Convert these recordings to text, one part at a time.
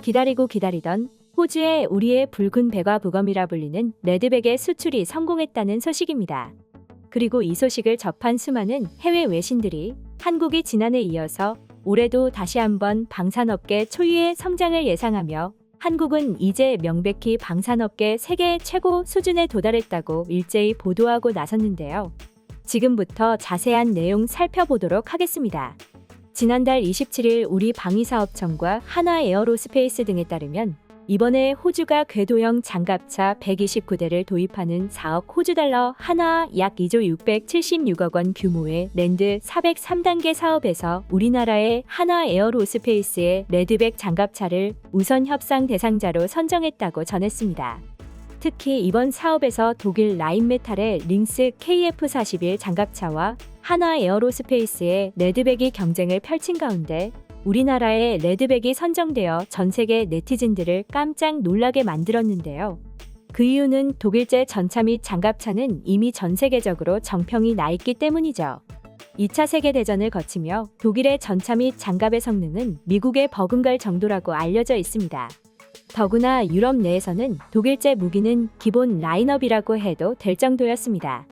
기다리고 기다리던 호주의 우리의 붉은 백과 부검이라 불리는 레드백의 수출이 성공했다는 소식입니다. 그리고 이 소식을 접한 수많은 해외 외신들이 한국이 지난해 이어서 올해도 다시 한번 방산업계 초유의 성장을 예상하며 한국은 이제 명백히 방산업계 세계 최고 수준에 도달했다고 일제히 보도하고 나섰는데요. 지금부터 자세한 내용 살펴보도록 하겠습니다. 지난달 27일 우리 방위사업청과 하나에어로스페이스 등에 따르면 이번에 호주가 궤도형 장갑차 129대를 도입하는 4억 호주달러 하나 약 2조 676억 원 규모의 랜드 403단계 사업에서 우리나라의 하나에어로스페이스의 레드백 장갑차를 우선 협상 대상자로 선정했다고 전했습니다. 특히 이번 사업에서 독일 라인메탈의 링스 KF41 장갑차와 하나에어로스페이스의 레드백이 경쟁을 펼친 가운데 우리나라의 레드백이 선정되어 전 세계 네티즌들을 깜짝 놀라게 만들었는데요. 그 이유는 독일제 전차 및 장갑차는 이미 전 세계적으로 정평이 나 있기 때문이죠. 2차 세계대전을 거치며 독일의 전차 및 장갑의 성능은 미국에 버금갈 정도라고 알려져 있습니다. 더구나 유럽 내에서는 독일제 무기는 기본 라인업이라고 해도 될 정도였습니다.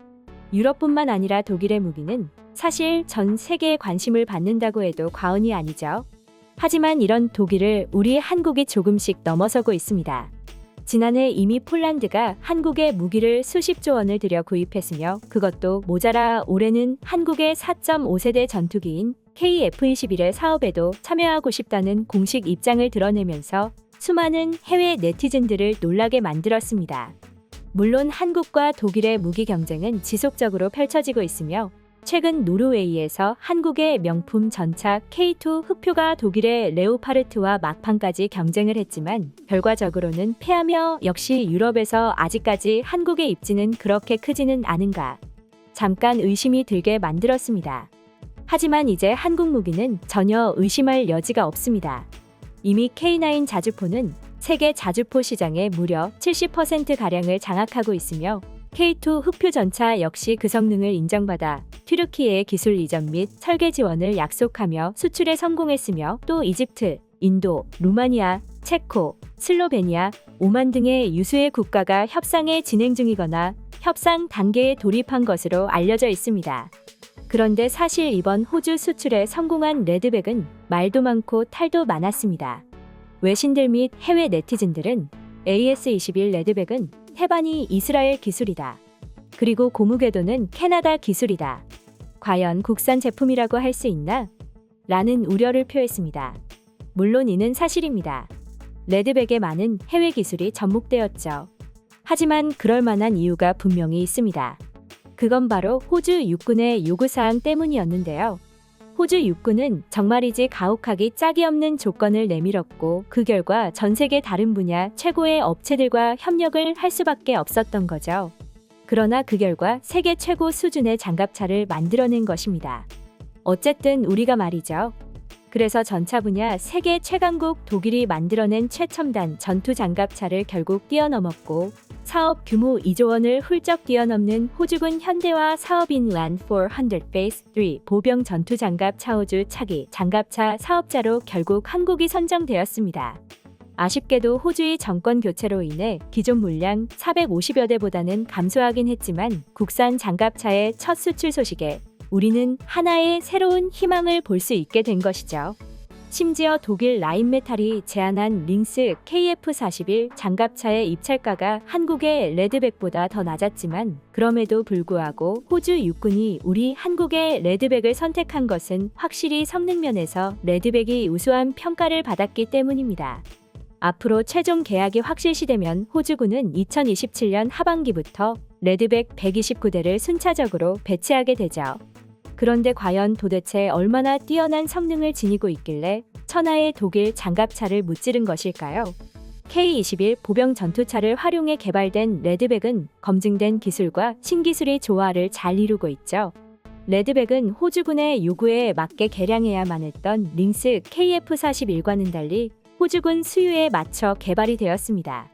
유럽뿐만 아니라 독일의 무기는 사실 전 세계에 관심을 받는다고 해도 과언이 아니죠. 하지만 이런 독일을 우리 한국이 조금씩 넘어서고 있습니다. 지난해 이미 폴란드가 한국의 무기를 수십조 원을 들여 구입했으며 그것도 모자라 올해는 한국의 4.5세대 전투기인 KF-21의 사업에도 참여하고 싶다는 공식 입장을 드러내면서 수많은 해외 네티즌들을 놀라게 만들었습니다. 물론 한국과 독일의 무기 경쟁은 지속적으로 펼쳐지고 있으며 최근 노르웨이에서 한국의 명품 전차 K2 흑표가 독일의 레오파르트와 막판까지 경쟁을 했지만 결과적으로는 패하며 역시 유럽에서 아직까지 한국의 입지는 그렇게 크지는 않은가 잠깐 의심이 들게 만들었습니다. 하지만 이제 한국 무기는 전혀 의심할 여지가 없습니다. 이미 K9 자주포는 세계 자주포 시장의 무려 70%가량을 장악하고 있으며 K2 흑표 전차 역시 그 성능을 인정받아 튀르키예의 기술 이전 및 설계 지원을 약속하며 수출에 성공했으며 또 이집트, 인도, 루마니아, 체코, 슬로베니아, 오만 등의 유수의 국가가 협상에 진행 중이거나 협상 단계에 돌입한 것으로 알려져 있습니다. 그런데 사실 이번 호주 수출에 성공한 레드백은 말도 많고 탈도 많았습니다. 외신들 및 해외 네티즌들은 AS21 레드백은 태반이 이스라엘 기술이다. 그리고 고무궤도는 캐나다 기술이다. 과연 국산 제품이라고 할 수 있나? 라는 우려를 표했습니다. 물론 이는 사실입니다. 레드백에 많은 해외 기술이 접목되었죠. 하지만 그럴 만한 이유가 분명히 있습니다. 그건 바로 호주 육군의 요구사항 때문이었는데요. 호주 육군은 정말이지 가혹하기 짝이 없는 조건을 내밀었고 그 결과 전 세계 다른 분야 최고의 업체들과 협력을 할 수밖에 없었던 거죠. 그러나 그 결과 세계 최고 수준의 장갑차를 만들어낸 것입니다. 어쨌든 우리가 말이죠. 그래서 전차 분야 세계 최강국 독일이 만들어낸 최첨단 전투 장갑차를 결국 뛰어넘었고 사업 규모 2조 원을 훌쩍 뛰어넘는 호주군 현대화 사업인 LAN400 Phase 3 보병 전투 장갑 차호주 차기 장갑차 사업자로 결국 한국이 선정되었습니다. 아쉽게도 호주의 정권 교체로 인해 기존 물량 450여 대보다는 감소하긴 했지만 국산 장갑차의 첫 수출 소식에 우리는 하나의 새로운 희망을 볼 수 있게 된 것이죠. 심지어 독일 라인메탈이 제안한 링스 KF41 장갑차의 입찰가가 한국의 레드백보다 더 낮았지만 그럼에도 불구하고 호주 육군이 우리 한국의 레드백을 선택한 것은 확실히 성능면에서 레드백이 우수한 평가를 받았기 때문입니다. 앞으로 최종 계약이 확실시되면 호주군은 2027년 하반기부터 레드백 129대를 순차적으로 배치하게 되죠. 그런데 과연 도대체 얼마나 뛰어난 성능을 지니고 있길래 천하의 독일 장갑차를 무찌른 것일까요? K21 보병 전투차를 활용해 개발된 레드백은 검증된 기술과 신기술의 조화를 잘 이루고 있죠. 레드백은 호주군의 요구에 맞게 개량해야만 했던 링스 KF41과는 달리 호주군 수요에 맞춰 개발이 되었습니다.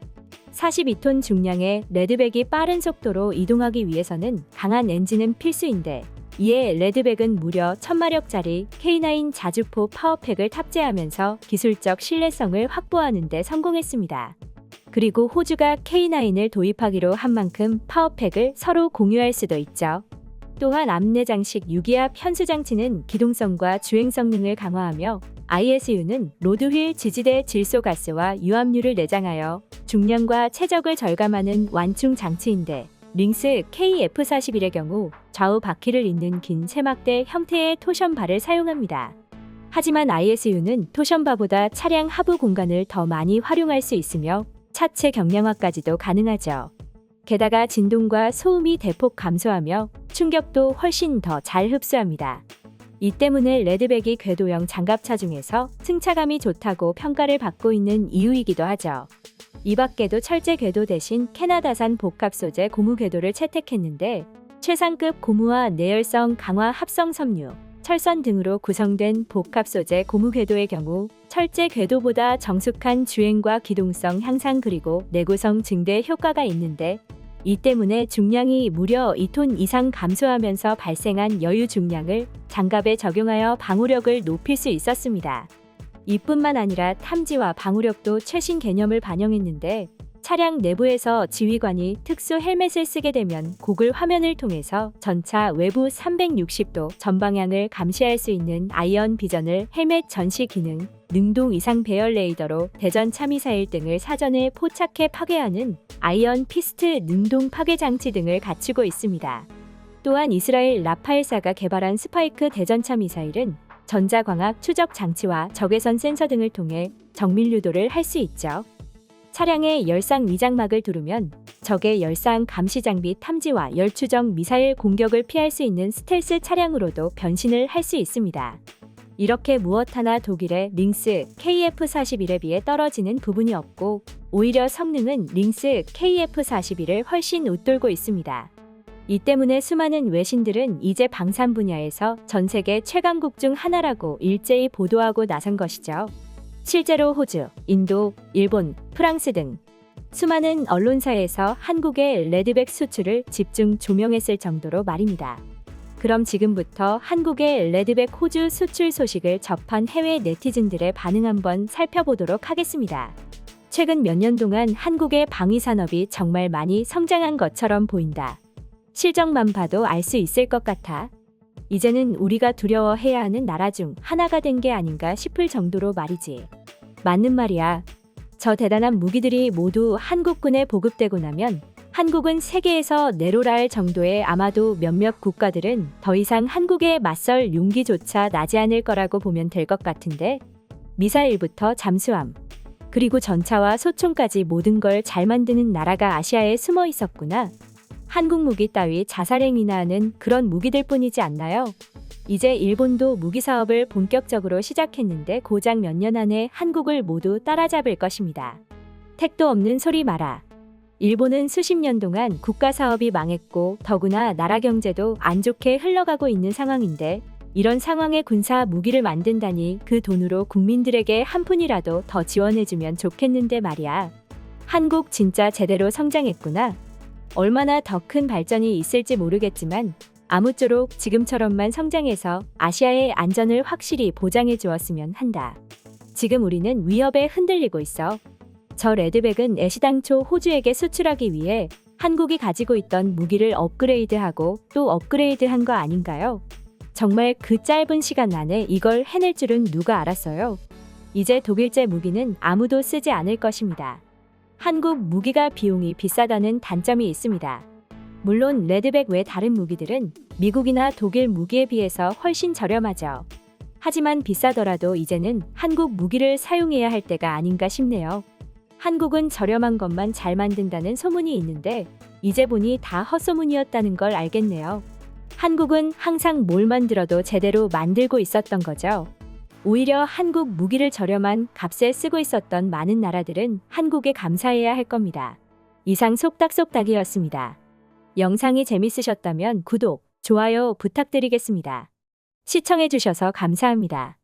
42톤 중량의 레드백이 빠른 속도로 이동하기 위해서는 강한 엔진은 필수인데 이에 레드백은 무려 1000마력짜리 K9 자주포 파워팩을 탑재하면서 기술적 신뢰성을 확보하는 데 성공했습니다. 그리고 호주가 K9을 도입하기로 한 만큼 파워팩을 서로 공유할 수도 있죠. 또한 암내 장식 유기압 현수 장치는 기동성과 주행 성능을 강화하며 ISU는 로드휠 지지대 질소가스와 유압류를 내장하여 중량과 최적을 절감하는 완충 장치인데 링스 KF41의 경우 좌우 바퀴를 잇는 긴 세막대 형태의 토션바를 사용합니다. 하지만 ISU는 토션바보다 차량 하부 공간을 더 많이 활용할 수 있으며 차체 경량화까지도 가능하죠. 게다가 진동과 소음이 대폭 감소하며 충격도 훨씬 더 잘 흡수합니다. 이 때문에 레드백이 궤도형 장갑차 중에서 승차감이 좋다고 평가를 받고 있는 이유이기도 하죠. 이 밖에도 철제 궤도 대신 캐나다산 복합 소재 고무 궤도를 채택했는데 최상급 고무와 내열성 강화 합성 섬유, 철선 등으로 구성된 복합 소재 고무 궤도의 경우 철제 궤도보다 정숙한 주행과 기동성 향상 그리고 내구성 증대 효과가 있는데 이 때문에 중량이 무려 2톤 이상 감소하면서 발생한 여유 중량을 장갑에 적용하여 방호력을 높일 수 있었습니다. 이뿐만 아니라 탐지와 방호력도 최신 개념을 반영했는데 차량 내부에서 지휘관이 특수 헬멧을 쓰게 되면 고글 화면을 통해서 전차 외부 360도 전방향을 감시할 수 있는 아이언 비전을 헬멧 전시 기능, 능동 이상 배열 레이더로 대전 참미사일 등을 사전에 포착해 파괴하는 아이언 피스트 능동 파괴 장치 등을 갖추고 있습니다. 또한 이스라엘 라파엘사가 개발한 스파이크 대전차 미사일은 전자광학 추적 장치와 적외선 센서 등을 통해 정밀 유도를 할 수 있죠. 차량의 열상 위장막을 두르면 적의 열상 감시 장비 탐지와 열 추적 미사일 공격을 피할 수 있는 스텔스 차량으로도 변신을 할 수 있습니다. 이렇게 무엇 하나 독일의 링스 KF41에 비해 떨어지는 부분이 없고 오히려 성능은 링스 KF41을 훨씬 웃돌고 있습니다. 이 때문에 수많은 외신들은 이제 방산 분야에서 전 세계 최강국 중 하나라고 일제히 보도하고 나선 것이죠. 실제로 호주, 인도, 일본, 프랑스 등 수많은 언론사에서 한국의 레드백 수출을 집중 조명했을 정도로 말입니다. 그럼 지금부터 한국의 레드백 호주 수출 소식을 접한 해외 네티즌들의 반응 한번 살펴보도록 하겠습니다. 최근 몇 년 동안 한국의 방위 산업이 정말 많이 성장한 것처럼 보인다. 실적만 봐도 알 수 있을 것 같아. 이제는 우리가 두려워해야 하는 나라 중 하나가 된 게 아닌가 싶을 정도로 말이지. 맞는 말이야. 저 대단한 무기들이 모두 한국군에 보급되고 나면 한국은 세계에서 내로라할 정도의 아마도 몇몇 국가들은 더 이상 한국에 맞설 용기조차 나지 않을 거라고 보면 될 것 같은데 미사일부터 잠수함 그리고 전차와 소총까지 모든 걸 잘 만드는 나라가 아시아에 숨어 있었구나. 한국 무기 따위 자살행위나 하는 그런 무기들 뿐이지 않나요? 이제 일본도 무기 사업을 본격적으로 시작했는데 고작 몇 년 안에 한국을 모두 따라잡을 것입니다. 택도 없는 소리 마라. 일본은 수십 년 동안 국가 사업이 망했고 더구나 나라 경제도 안 좋게 흘러가고 있는 상황인데 이런 상황에 군사 무기를 만든다니 그 돈으로 국민들에게 한 푼이라도 더 지원해주면 좋겠는데 말이야. 한국 진짜 제대로 성장했구나. 얼마나 더 큰 발전이 있을지 모르겠지만 아무쪼록 지금처럼만 성장해서 아시아의 안전을 확실히 보장해 주었으면 한다. 지금 우리는 위협에 흔들리고 있어. 저 레드백은 애시당초 호주에게 수출하기 위해 한국이 가지고 있던 무기를 업그레이드하고 또 업그레이드한 거 아닌가요? 정말 그 짧은 시간 안에 이걸 해낼 줄은 누가 알았어요? 이제 독일제 무기는 아무도 쓰지 않을 것입니다. 한국 무기가 비용이 비싸다는 단점이 있습니다. 물론 레드백 외 다른 무기들은 미국이나 독일 무기에 비해서 훨씬 저렴하죠. 하지만 비싸더라도 이제는 한국 무기를 사용해야 할 때가 아닌가 싶네요. 한국은 저렴한 것만 잘 만든다는 소문이 있는데 이제 보니 다 헛소문이었다는 걸 알겠네요. 한국은 항상 뭘 만들어도 제대로 만들고 있었던 거죠. 오히려 한국 무기를 저렴한 값에 쓰고 있었던 많은 나라들은 한국에 감사해야 할 겁니다. 이상 속닥속닥이었습니다. 영상이 재밌으셨다면 구독, 좋아요 부탁드리겠습니다. 시청해주셔서 감사합니다.